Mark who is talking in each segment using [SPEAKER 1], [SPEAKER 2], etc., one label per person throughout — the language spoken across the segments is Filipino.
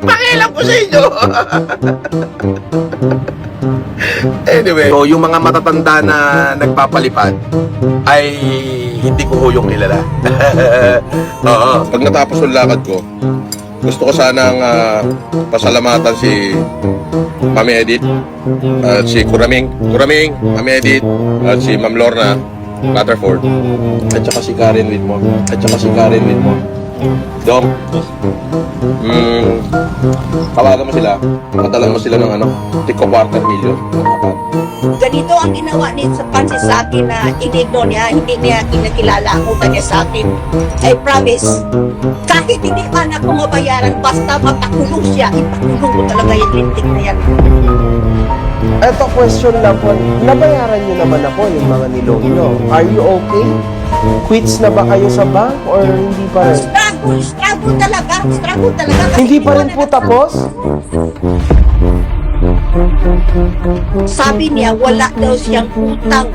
[SPEAKER 1] Pakialam ko sa inyo. Anyway, so yung mga matatanda na nagpapalipad ay hindi ko ho yung kilala. Oo. Pag natapos yung lakad ko, gusto ko sanang pasalamatan si Mami Edith at si Kuraming, Mami Edith at si Ma'am Lorna Rutherford at saka si Karen Whitmore Dong, tawagan mo sila, padalan mo sila ng tig $250,000.
[SPEAKER 2] Ganito ang ginawa ni Francis sa akin na in-ignore niya, hindi niya kinakilala ang utang niya sa akin. I promise, kahit hindi man ako mabayaran, basta mapakulong siya, ipakulong ko talaga yung lintik na yan.
[SPEAKER 3] Eto, question lang po. Nabayaran niyo naman ako yung mga nilong niyo. Are you okay? Quits na ba kayo sa bank or hindi pa rin?
[SPEAKER 2] Struggle talaga. Kasi
[SPEAKER 3] Hindi pa rin po tapos?
[SPEAKER 2] sabi niya, wala daw siyang utang.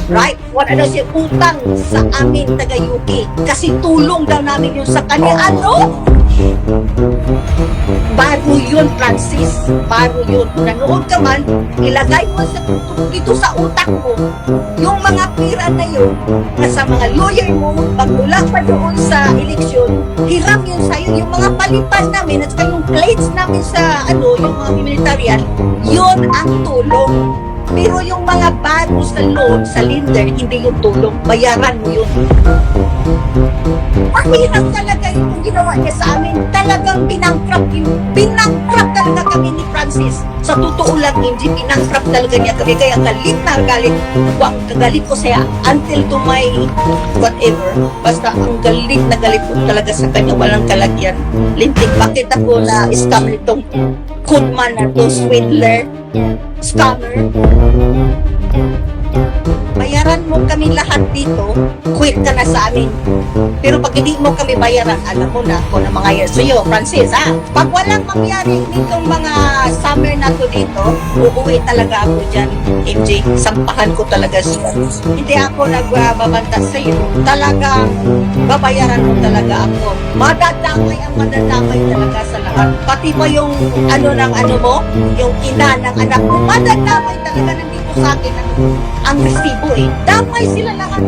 [SPEAKER 2] Right? Wala daw siyang utang sa amin taga-UK. Kasi tulong daw namin yun sa kanya. Ano? Bago yun, Francis. Bago yun. Kung nanood ka man, ilagay mo dito sa utak mo yung mga pira na yun na sa mga lawyer mo, pagmula pa doon sa eleksyon, hiram yun sa'yo. Yung mga palipad namin at saka yung plates namin sa yung mga militarian, yun ang tulong. Pero yung mga bago sa loan, sa lender, hindi yung tulong. Bayaran mo yun. Mahirap talaga yung ginawa niya sa amin. Talagang pinangkrap talaga kami ni Francis. Sa totoo lang, hindi pinangkrap talaga niya kami. Kaya galit na galit. Galit ko siya until to my whatever. Basta ang galit na galit ko talaga sa kanya. Walang kalagyan. Lintik, bakit ako na scam nitong Kudman na to, swindler, scammer. Bayaran mo kami lahat dito, quit ka na sa amin. Pero pag hindi mo kami bayaran, alam mo na kung na mangyayari sa'yo, Francis, ha? Pag walang mangyari nitong mga summer na to dito, uuwi talaga ako dyan, MJ. Sampahan ko talaga siya. Hindi ako nagbabanta sa'yo. Talagang babayaran mo talaga ako. Madadamay talaga sa lahat. Pati mo yung mo, yung ina ng anak mo, madadamay talaga nandito sa akin ang resibo eh. Damay sila lahat.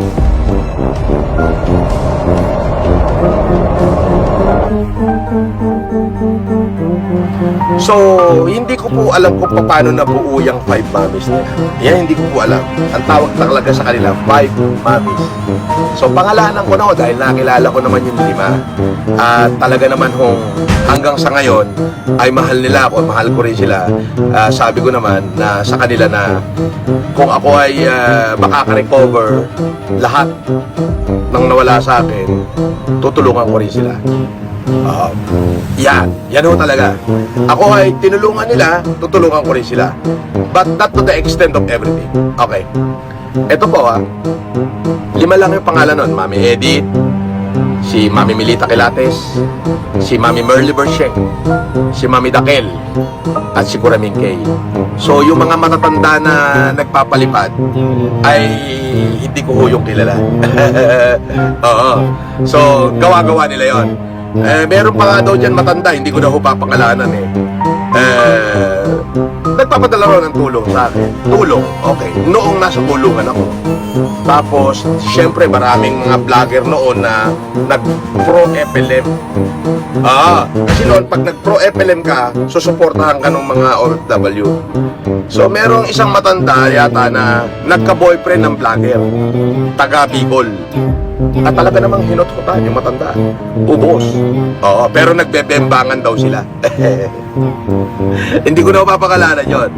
[SPEAKER 1] So, hindi ko po alam kung paano nabuo yung 5 mommies na yan. Hindi ko po alam. Ang tawag talaga sa kanila, 5 mommies. So, pangalanan ko na ho dahil nakilala ko naman yung 5. At talaga naman hanggang sa ngayon ay mahal nila ako, mahal ko rin sila. Sabi ko naman na sa kanila na kung ako ay makaka-recover lahat ng nawala sa akin, tutulungan ko rin sila. Yan ho talaga. Ako ay tinulungan nila, tutulungan ko rin sila. But not to the extent of everything. Okay. Ito po 5 lang yung pangalan nun. Mami Edith, si Mami Milita Quilates, si Mami Merly Bersheng, si Mami Dakel, at si Kuraming Kay. So yung mga matatanda na nagpapalipad ay hindi ko ho yung kilala. Oo. So gawa-gawa nila yon. Meron pa nga daw dyan matanda, hindi ko na ho papangalanan nagpapadala raw ng tulong sa akin. Tulong, okay. Noong nasa tulungan ako. Tapos, syempre maraming mga vlogger noon na nag-pro-FLM. Kasi noon, pag nag-pro-FLM ka, susuportahan ka ng mga OFW. So, merong isang matanda yata na nagka-boyfriend ng vlogger. Taga Bicol. At talaga namang hinot-hutan yung matanda. Ubos. Pero nagbebembangan daw sila. Hindi ko na mapapakalanan yon.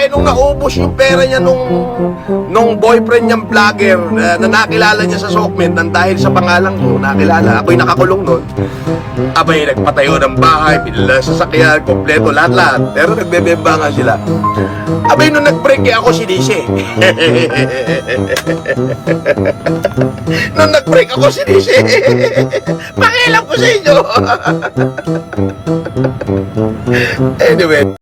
[SPEAKER 1] Nung naubos yung pera niya nung boyfriend niyang vlogger na nakilala niya sa Sokmen nang dahil sa pangalan ko, nakilala, ako'y nakakulong nun. Nagpatayo ng bahay, pinala sa sasakyan, kompleto, lahat-lahat. Pero nagbebembangan sila. Nung nag-break ako sinisi. Nung nag-break ako sinisi. Pakialam ko sa inyo. Anyway,